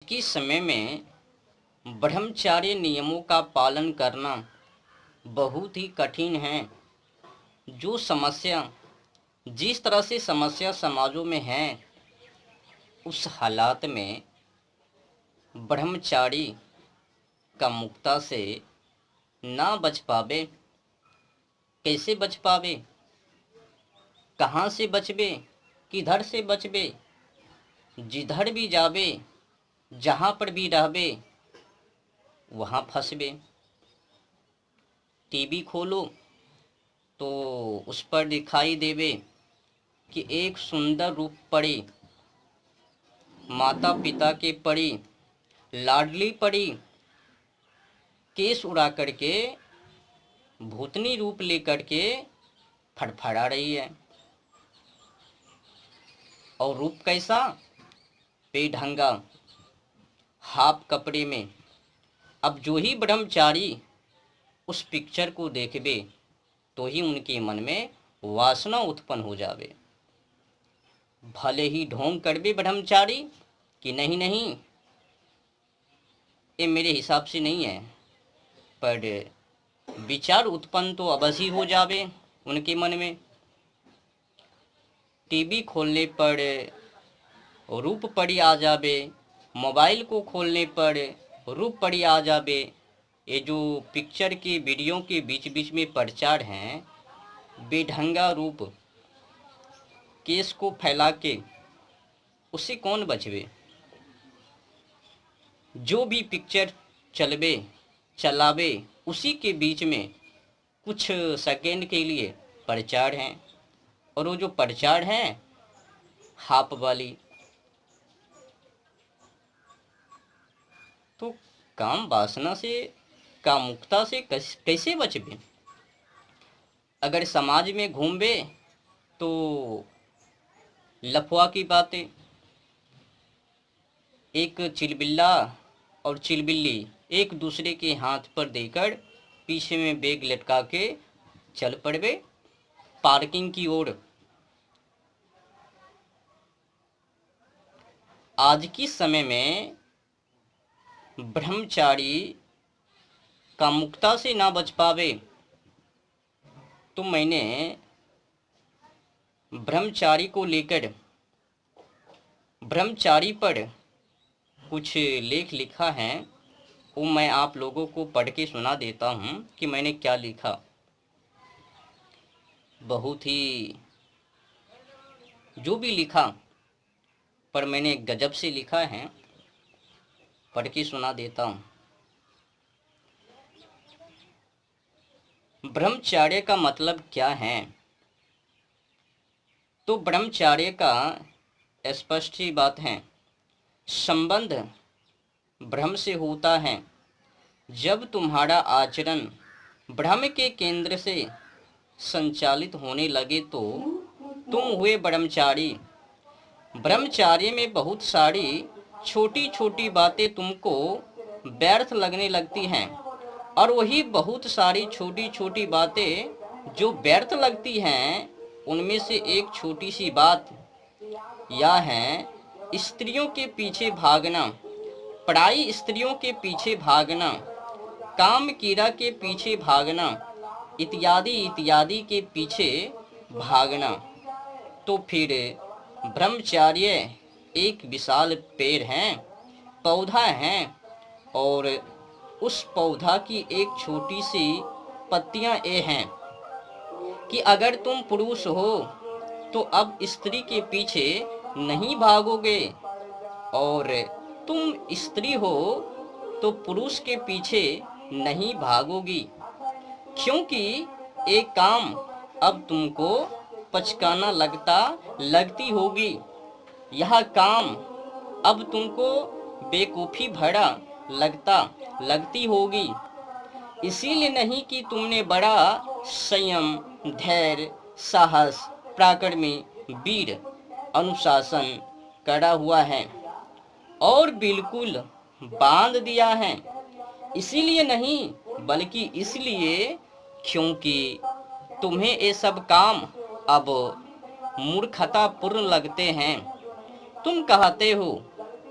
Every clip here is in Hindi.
के समय में ब्रह्मचार्य नियमों का पालन करना बहुत ही कठिन है। जो समस्या जिस तरह से समस्या समाजों में है, उस हालात में ब्रह्मचारी का मुक्ता से ना बच पावे। कैसे बच पावे? कहाँ से बचबे? किधर से बचबे? जिधर भी जावे, जहाँ पर भी रहबे, वहाँ फंसबे। टीवी खोलो तो उस पर दिखाई देवे कि एक सुंदर रूप परी, माता पिता के परी, लाडली परी केस उड़ा करके, भूतनी रूप लेकर के फड़फड़ा रही है। और रूप कैसा? बेढंगा, हाफ कपड़े में। अब जो ही ब्रह्मचारी उस पिक्चर को देखबे तो ही उनके मन में वासना उत्पन्न हो जावे। भले ही ढोंग करबे ब्रह्मचारी कि नहीं नहीं, ये मेरे हिसाब से नहीं है, पर विचार उत्पन्न तो अवश्य ही हो जावे उनके मन में। टीवी खोलने पर रूप पड़ी आ जावे, मोबाइल को खोलने पर रूप पड़ी आ जावे। ये जो पिक्चर के वीडियो के बीच बीच में प्रचार हैं, बेढंगा रूप, केस को फैला के, उससे कौन बचवे? जो भी पिक्चर चलावे, उसी के बीच में कुछ सेकेंड के लिए प्रचार हैं। और वो जो प्रचार हैं हाफ वाली। तो काम वासना से, कामुकता से कैसे बचबे? अगर समाज में घूमबे तो लफवा की बातें। एक चिलबिल्ला और चिलबिल्ली एक दूसरे के हाथ पर देकर पीछे में बैग लटका के चल पड़बे पार्किंग की ओर। आज के समय में ब्रह्मचारी कामुकता से ना बच पावे तो मैंने ब्रह्मचारी को लेकर, ब्रह्मचारी पर कुछ लेख लिखा है। वो मैं आप लोगों को पढ़ के सुना देता हूँ कि मैंने क्या लिखा। बहुत ही, जो भी लिखा, पर मैंने गजब से लिखा है, पढ़ के सुना देता हूँ। ब्रह्मचार्य का मतलब क्या है? तो ब्रह्मचार्य का स्पष्ट ही बात है। संबंध ब्रह्म से होता है। जब तुम्हारा आचरण ब्रह्म के केंद्र से संचालित होने लगे तो तुम हुए ब्रह्मचारी। ब्रह्मचार्य में बहुत सारी छोटी छोटी बातें तुमको व्यर्थ लगने लगती हैं, और वही बहुत सारी छोटी छोटी बातें जो व्यर्थ लगती हैं, उनमें से एक छोटी सी बात यह है, स्त्रियों के पीछे भागना, पराई स्त्रियों के पीछे भागना, काम कीड़ा के पीछे भागना, इत्यादि इत्यादि के पीछे भागना। तो फिर ब्रह्मचार्य एक विशाल पेड़ है, पौधा है, और उस पौधा की एक छोटी सी पत्तियां ये हैं कि अगर तुम पुरुष हो तो अब स्त्री के पीछे नहीं भागोगे, और तुम स्त्री हो तो पुरुष के पीछे नहीं भागोगी, क्योंकि एक काम अब तुमको पचकाना लगती होगी। यह काम अब तुमको बेवकूफ़ी भरा लगती होगी। इसीलिए नहीं कि तुमने बड़ा संयम, धैर्य, साहस, पराक्रमी, वीर, अनुशासन करा हुआ है और बिल्कुल बांध दिया है। इसीलिए नहीं, बल्कि इसलिए क्योंकि तुम्हें ये सब काम अब मूर्खतापूर्ण लगते हैं। तुम कहते हो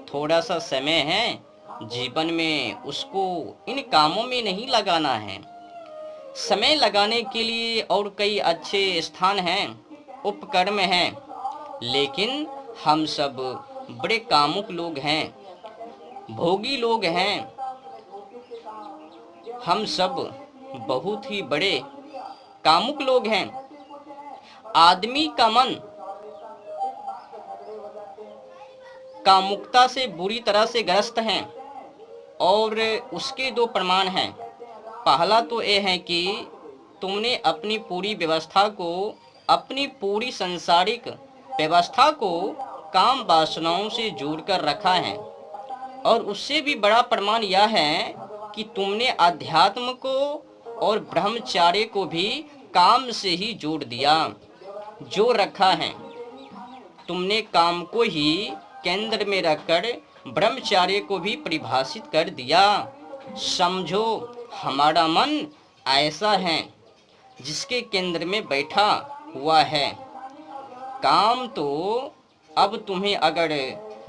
थोड़ा सा समय है जीवन में, उसको इन कामों में नहीं लगाना है। समय लगाने के लिए और कई अच्छे स्थान हैं, उपकर्म हैं, लेकिन हम सब बड़े कामुक लोग हैं, भोगी लोग हैं। हम सब बहुत ही बड़े कामुक लोग हैं। आदमी का मन कामुकता से बुरी तरह से ग्रस्त है, और उसके दो प्रमाण हैं। पहला तो ये है कि तुमने अपनी पूरी व्यवस्था को, अपनी पूरी सांसारिक व्यवस्था को काम वासनाओं से जोड़कर रखा है, और उससे भी बड़ा प्रमाण यह है कि तुमने अध्यात्म को और ब्रह्मचार्य को भी काम से ही जोड़ दिया, जो रखा है। तुमने काम को ही केंद्र में रखकर ब्रह्मचार्य को भी परिभाषित कर दिया। समझो, हमारा मन ऐसा है जिसके केंद्र में बैठा हुआ है। काम तो अब तुम्हें अगर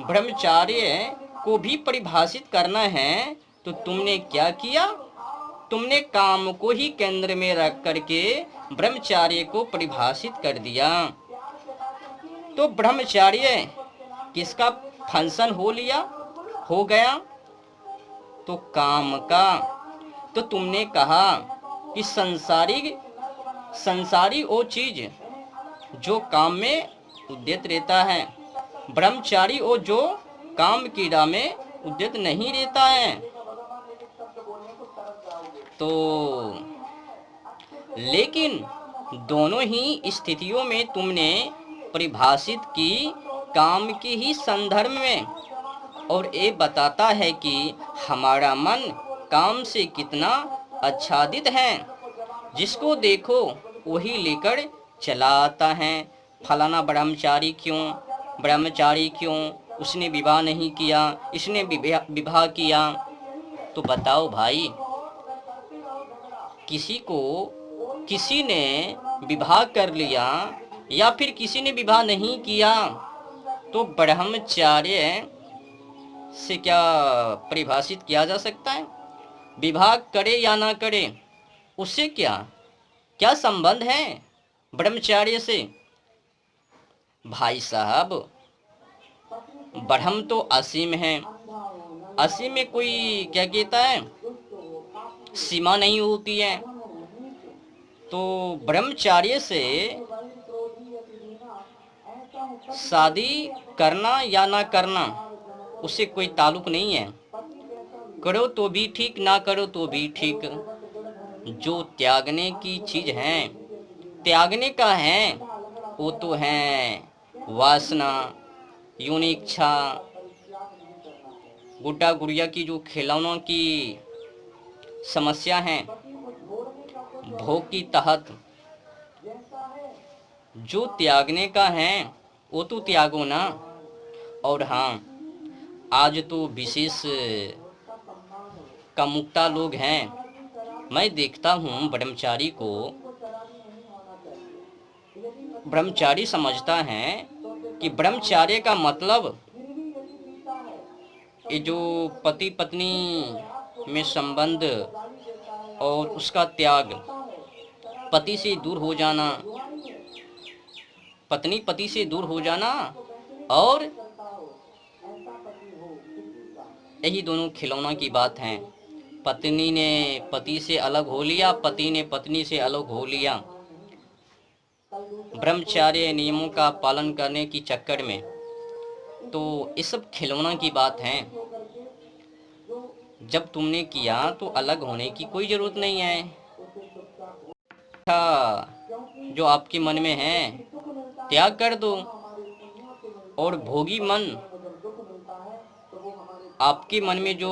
ब्रह्मचार्य को भी परिभाषित करना है तो तुमने क्या किया? तुमने काम को ही केंद्र में रख करके ब्रह्मचार्य को परिभाषित कर दिया। तो ब्रह्मचार्य किसका फंक्शन हो गया? तो काम का। तो तुमने कहा कि संसारी वो चीज जो काम में उद्यत रहता है, ब्रह्मचारी वो जो काम क्रीड़ा में उद्यत नहीं रहता है। तो लेकिन दोनों ही स्थितियों में तुमने परिभाषित की काम के ही संदर्भ में, और ये बताता है कि हमारा मन काम से कितना आच्छादित है। जिसको देखो वही लेकर चला आता है। फलाना ब्रह्मचारी क्यों, उसने विवाह नहीं किया, इसने विवाह किया। तो बताओ भाई, किसी ने विवाह कर लिया या फिर किसी ने विवाह नहीं किया, तो ब्रह्मचार्य से क्या परिभाषित किया जा सकता है? विवाह करे या ना करे, उससे क्या संबंध है ब्रह्मचार्य से? भाई साहब, ब्रह्म तो असीम है। असीम में कोई क्या कहता है, सीमा नहीं होती है। तो ब्रह्मचार्य से शादी करना या ना करना, उससे कोई ताल्लुक नहीं है। करो तो भी ठीक, ना करो तो भी ठीक। जो त्यागने की चीज है, त्यागने का है, वो तो है वासना, योनि इच्छा, गुड्डा गुड़िया की जो खिलौनों की समस्या है, भोग की तहत। जो त्यागने का है वो तो त्यागो ना। और हाँ, आज तो विशेष कामुकता लोग हैं। मैं देखता हूँ ब्रह्मचारी को, ब्रह्मचारी समझता है कि ब्रह्मचार्य का मतलब ये जो पति पत्नी में संबंध और उसका त्याग, पति से दूर हो जाना, पत्नी पति से दूर हो जाना, और यही दोनों खिलौना की बात है। पत्नी ने पति से अलग हो लिया, पति ने पत्नी से अलग हो लिया। ब्रह्मचार्य नियमों का पालन करने की चक्कर में। तो ये सब खिलौना की बात है। जब तुमने किया तो अलग होने की कोई जरूरत नहीं है। जो आपके मन में है त्याग कर दो, और भोगी मन, आपके मन में जो